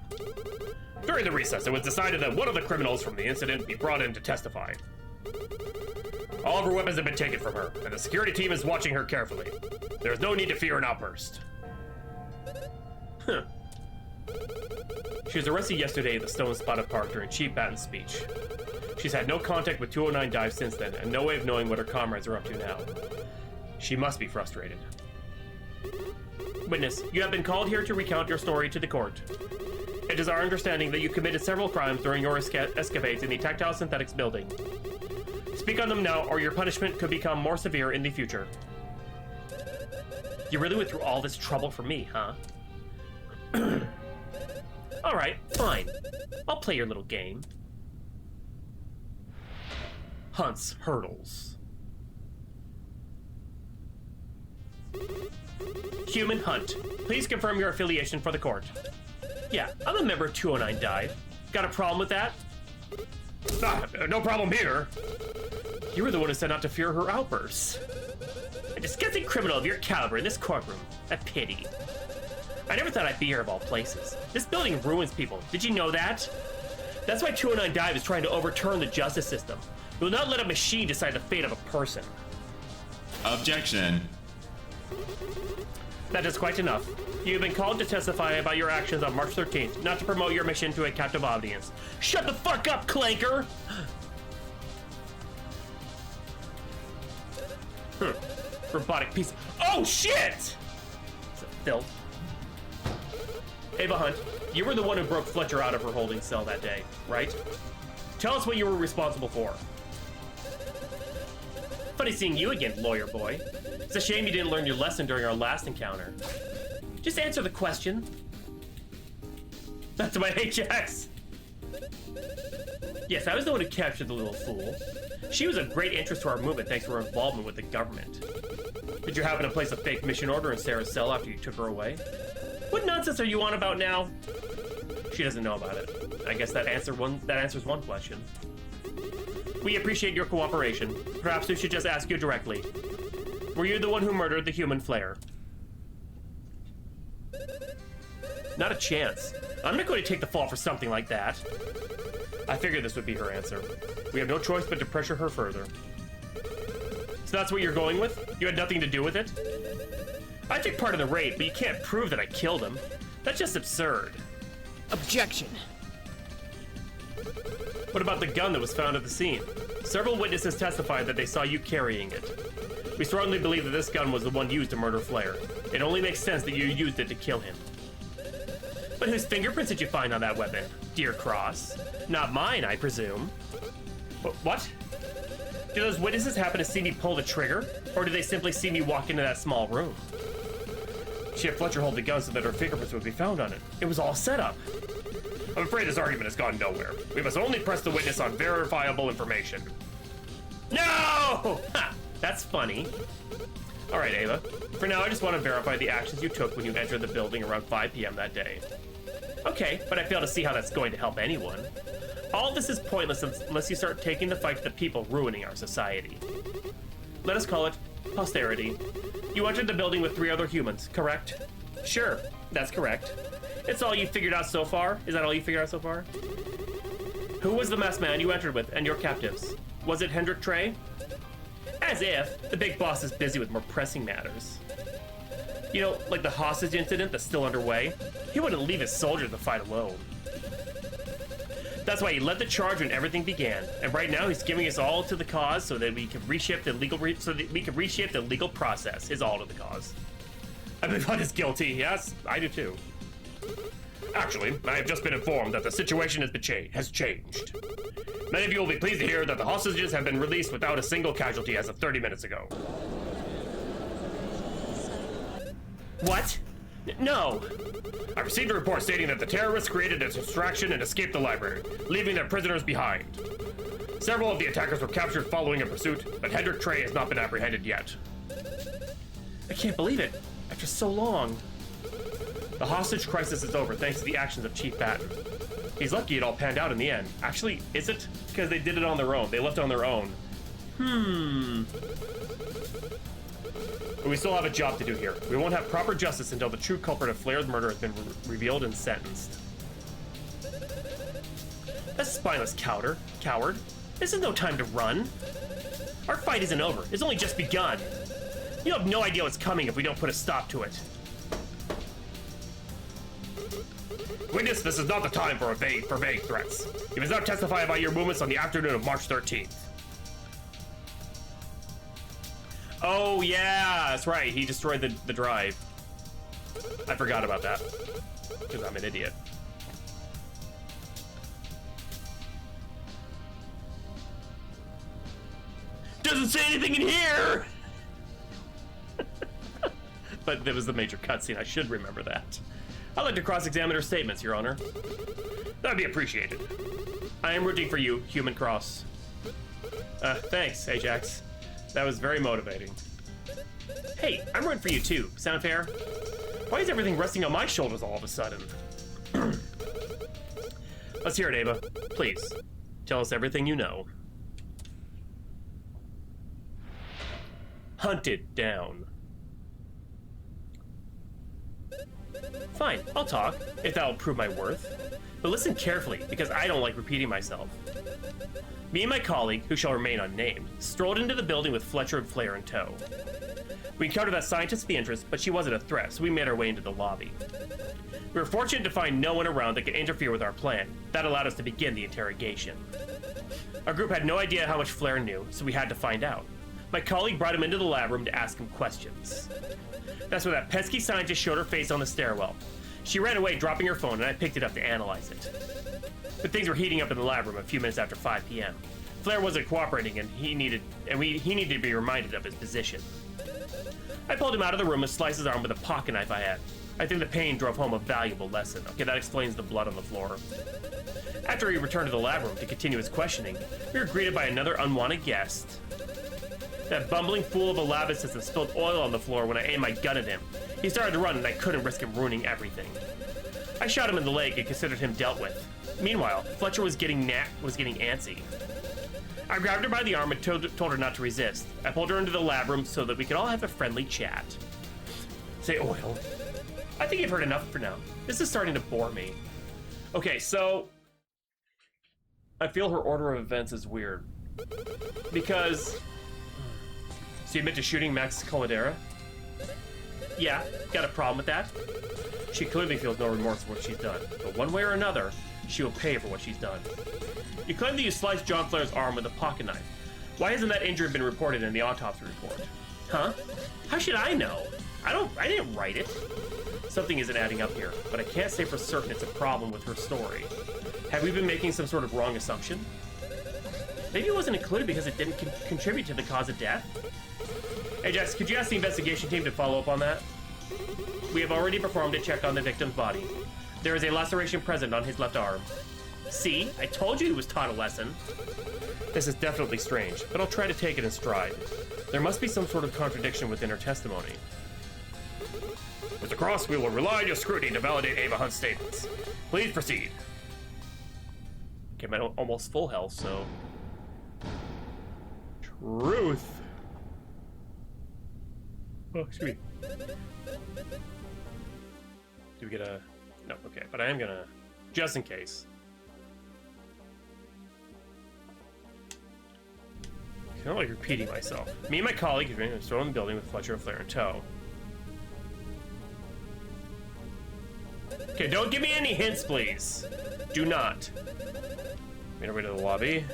During the recess, it was decided that one of the criminals from the incident be brought in to testify. All of her weapons have been taken from her, and the security team is watching her carefully. There is no need to fear an outburst. Huh. She was arrested yesterday at the Stone Spotted Park during Chief Batten's speech. She's had no contact with 209 Dive since then, and no way of knowing what her comrades are up to now. She must be frustrated. Witness, you have been called here to recount your story to the court. It is our understanding that you committed several crimes during your escapades in the Tactile Synthetics building. Speak on them now, or your punishment could become more severe in the future. You really went through all this trouble for me, huh? Alright, fine. I'll play your little game. Hunt's Hurdles. Human Hunt, please confirm your affiliation for the court. Yeah, I'm a member of 209 Dive. Got a problem with that? No problem here. You were the one who said not to fear her outbursts. A disgusting criminal of your caliber in this courtroom. A pity. I never thought I'd be here of all places. This building ruins people. Did you know that? That's why 209 Dive is trying to overturn the justice system. We will not let a machine decide the fate of a person. Objection. That is quite enough. You have been called to testify about your actions on March 13th, not to promote your mission to a captive audience. Shut the fuck up, Clanker! Robotic piece. Oh, shit! It's a filth. Ava Hunt, you were the one who broke Fletcher out of her holding cell that day, right? Tell us what you were responsible for. Funny seeing you again, lawyer boy. It's a shame you didn't learn your lesson during our last encounter. Just answer the question. That's my Ajax. Yes, I was the one who captured the little fool. She was of great interest to our movement thanks to her involvement with the government. Did you happen to place a fake mission order in Sarah's cell after you took her away? What nonsense are you on about now? She doesn't know about it. I guess that answers one question. We appreciate your cooperation. Perhaps we should just ask you directly. Were you the one who murdered the human flare? Not a chance. I'm not going to take the fall for something like that. I figured this would be her answer. We have no choice but to pressure her further. So that's what you're going with? You had nothing to do with it? I took part in the raid, but you can't prove that I killed him. That's just absurd. Objection. What about the gun that was found at the scene? Several witnesses testified that they saw you carrying it. We strongly believe that this gun was the one used to murder Flair. It only makes sense that you used it to kill him. But whose fingerprints did you find on that weapon, dear Cross? Not mine, I presume. What? Do those witnesses happen to see me pull the trigger? Or did they simply see me walk into that small room? She had Fletcher hold the gun so that her fingerprints would be found on it. It was all set up. I'm afraid this argument has gone nowhere. We must only press the witness on verifiable information. No! Ha! That's funny. All right, Ava. For now, I just want to verify the actions you took when you entered the building around 5 p.m. that day. Okay, but I fail to see how that's going to help anyone. All of this is pointless unless you start taking the fight to the people ruining our society. Let us call it posterity. You entered the building with 3 other humans, correct? Sure, that's correct. It's all you figured out so far? Is that all you figured out so far? Who was the masked man you entered with and your captives? Was it Hendrik Trey? As if. The big boss is busy with more pressing matters. You know, like the hostage incident that's still underway? He wouldn't leave his soldiers to fight alone. That's why he led the charge when everything began, and right now he's giving us all to the cause so that we can reshape the legal process. Is all to the cause. I believe one is guilty. Yes, I do too. Actually, I have just been informed that the situation has changed. Many of you will be pleased to hear that the hostages have been released without a single casualty as of 30 minutes ago. What? No! I received a report stating that the terrorists created a distraction and escaped the library, leaving their prisoners behind. Several of the attackers were captured following a pursuit, but Hendrik Trey has not been apprehended yet. I can't believe it. After so long. The hostage crisis is over thanks to the actions of Chief Batten. He's lucky it all panned out in the end. Actually, is it? Because they did it on their own. They left on their own. But we still have a job to do here. We won't have proper justice until the true culprit of Flair's murder has been revealed and sentenced. That's spineless coward. This is no time to run. Our fight isn't over. It's only just begun. You have no idea what's coming if we don't put a stop to it. Witness, this is not the time for vague threats. You must now testify about your movements on the afternoon of March 13th. Oh yeah, that's right. He destroyed the drive. I forgot about that because I'm an idiot. Doesn't say anything in here. But there was the major cutscene. I should remember that. I'd like to cross-examine her statements, Your Honor. That'd be appreciated. I am rooting for you, Human Cross. Thanks, Ajax. That was very motivating. Hey, I'm rooting for you too. Sound fair? Why is everything resting on my shoulders all of a sudden? Let's hear it, Ava. Please, tell us everything you know. Hunted down. Fine, I'll talk, if that'll prove my worth. But listen carefully, because I don't like repeating myself. Me and my colleague, who shall remain unnamed, strolled into the building with Fletcher and Flair in tow. We encountered that scientist of interest, but she wasn't a threat, so we made our way into the lobby. We were fortunate to find no one around that could interfere with our plan. That allowed us to begin the interrogation. Our group had no idea how much Flair knew, so we had to find out. My colleague brought him into the lab room to ask him questions. That's when that pesky scientist showed her face on the stairwell. She ran away, dropping her phone, and I picked it up to analyze it. But things were heating up in the lab room a few minutes after 5 p.m. Flair wasn't cooperating, and he needed to be reminded of his position. I pulled him out of the room and sliced his arm with a pocket knife I had. I think the pain drove home a valuable lesson. Okay, that explains the blood on the floor. After he returned to the lab room to continue his questioning, we were greeted by another unwanted guest. That bumbling fool of a lab assistant spilled oil on the floor when I aimed my gun at him. He started to run, and I couldn't risk him ruining everything. I shot him in the leg and considered him dealt with. Meanwhile, Fletcher was getting antsy. I grabbed her by the arm and told her not to resist. I pulled her into the lab room so that we could all have a friendly chat. Say oil. I think you've heard enough for now. This is starting to bore me. Okay, so I feel her order of events is weird. Because so you admit to shooting Max Coladera? Yeah, got a problem with that? She clearly feels no remorse for what she's done, but one way or another, she will pay for what she's done. You claim that you sliced John Flair's arm with a pocket knife. Why hasn't that injury been reported in the autopsy report? Huh? How should I know? I didn't write it. Something isn't adding up here, but I can't say for certain it's a problem with her story. Have we been making some sort of wrong assumption? Maybe it wasn't included because it didn't contribute to the cause of death? Hey Jess, could you ask the investigation team to follow up on that? We have already performed a check on the victim's body. There is a laceration present on his left arm. See? I told you he was taught a lesson. This is definitely strange, but I'll try to take it in stride. There must be some sort of contradiction within her testimony. Mr. Cross, we will rely on your scrutiny to validate Ava Hunt's statements. Please proceed. Okay, I'm at almost full health, so... Truth! Oh, excuse me. Do we get a... No, okay, but I am gonna... Just in case. I don't like repeating myself. Me and my colleague have been still in the building with Fletcher and Flair in tow. Okay, don't give me any hints, please. Do not. Made our way to the lobby.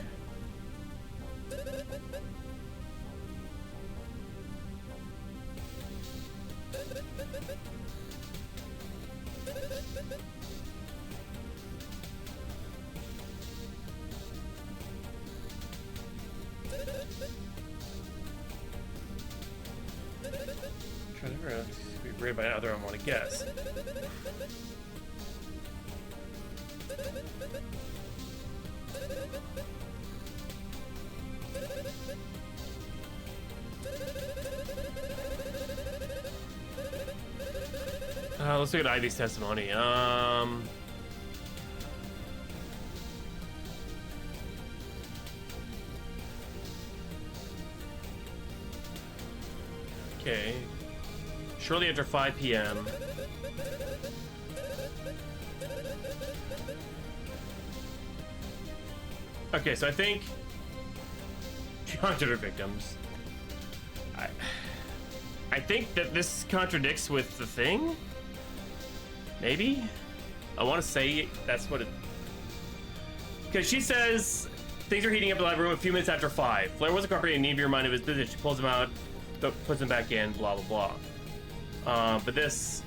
Trying to be brave by other I want to guess. Let's look at Ivy's testimony. Okay. Shortly after 5 p.m. Okay, so I think she haunted her victims. I think that this contradicts with the thing? Maybe? I want to say that's what it... Because she says things are heating up in the library room a few minutes after 5. Flair wasn't cooperating and neither mind of his business. She pulls him out, puts him back in, blah, blah, blah. But this...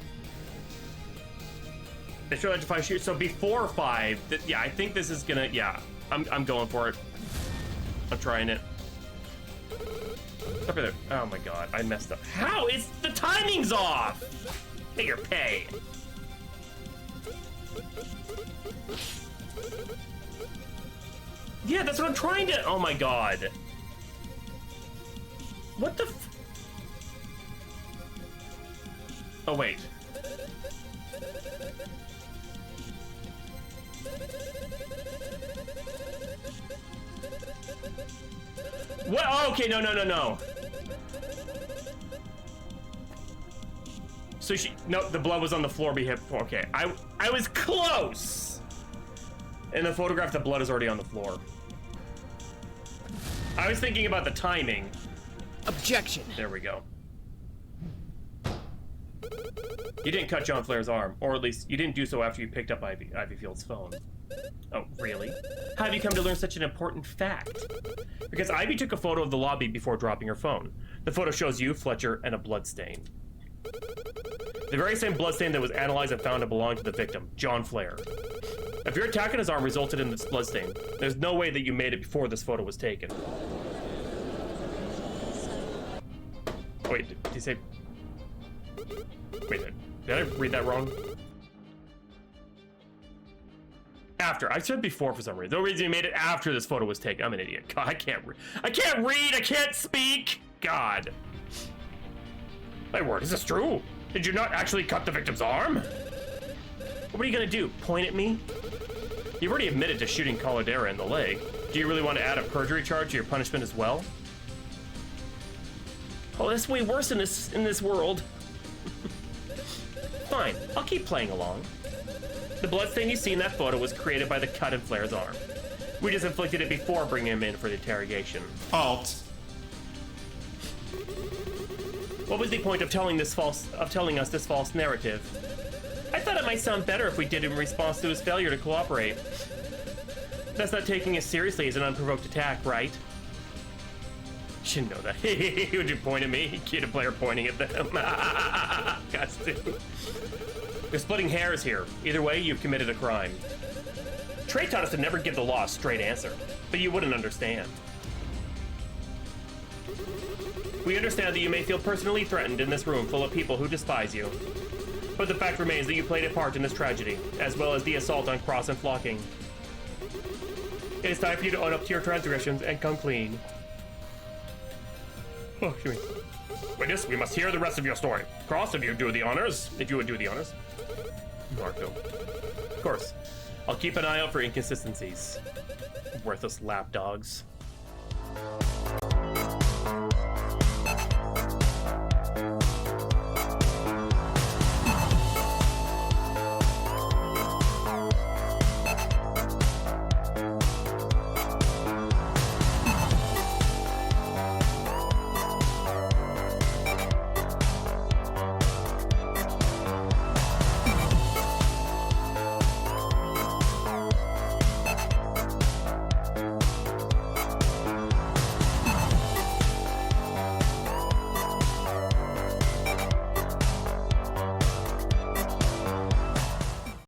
It's really after 5 shoots. So before 5, yeah, I think this is gonna... Yeah, I'm going for it. I'm trying it. Look at it. Oh my god, I messed up. How? It's the timing's off! Get your pay. Yeah, that's what I'm trying to... Oh my god. What the f... Oh, wait. What? Oh, okay, no. So she... No, the blood was on the floor before. Okay, I was close! In the photograph, the blood is already on the floor. I was thinking about the timing. Objection. There we go. You didn't cut John Flair's arm, or at least you didn't do so after you picked up Ivy Field's phone. Oh, really? How have you come to learn such an important fact? Because Ivy took a photo of the lobby before dropping her phone. The photo shows you, Fletcher, and a bloodstain. The very same bloodstain that was analyzed and found to belong to the victim, John Flair. If your attack on his arm resulted in this bloodstain, there's no way that you made it before this photo was taken. Wait, did he say... Wait, did I read that wrong? After. I said before for some reason. No reason you made it after this photo was taken. I'm an idiot. God, I can't read. I can't speak! God. My word, is this true? Did you not actually cut the victim's arm? What are you gonna do? Point at me? You've already admitted to shooting Caldera in the leg. Do you really want to add a perjury charge to your punishment as well? Oh, that's way worse in this world. Fine, I'll keep playing along. The bloodstain you see in that photo was created by the cut in Flair's arm. We just inflicted it before bringing him in for the interrogation. Alt. What was the point of telling us this false narrative? I thought it might sound better if we did in response to his failure to cooperate. That's not taking it seriously as an unprovoked attack, right? Should know that. Would you point at me? Kid a player pointing at them. Guys, dude. You're splitting hairs here. Either way, you've committed a crime. Trey taught us to never give the law a straight answer, but you wouldn't understand. We understand that you may feel personally threatened in this room full of people who despise you. But the fact remains that you played a part in this tragedy, as well as the assault on Cross and Flocking. It is time for you to own up to your transgressions and come clean. Oh, excuse me. Witness, we must hear the rest of your story. Cross, if you would do the honors. Marco. Of course. I'll keep an eye out for inconsistencies. Worthless lapdogs.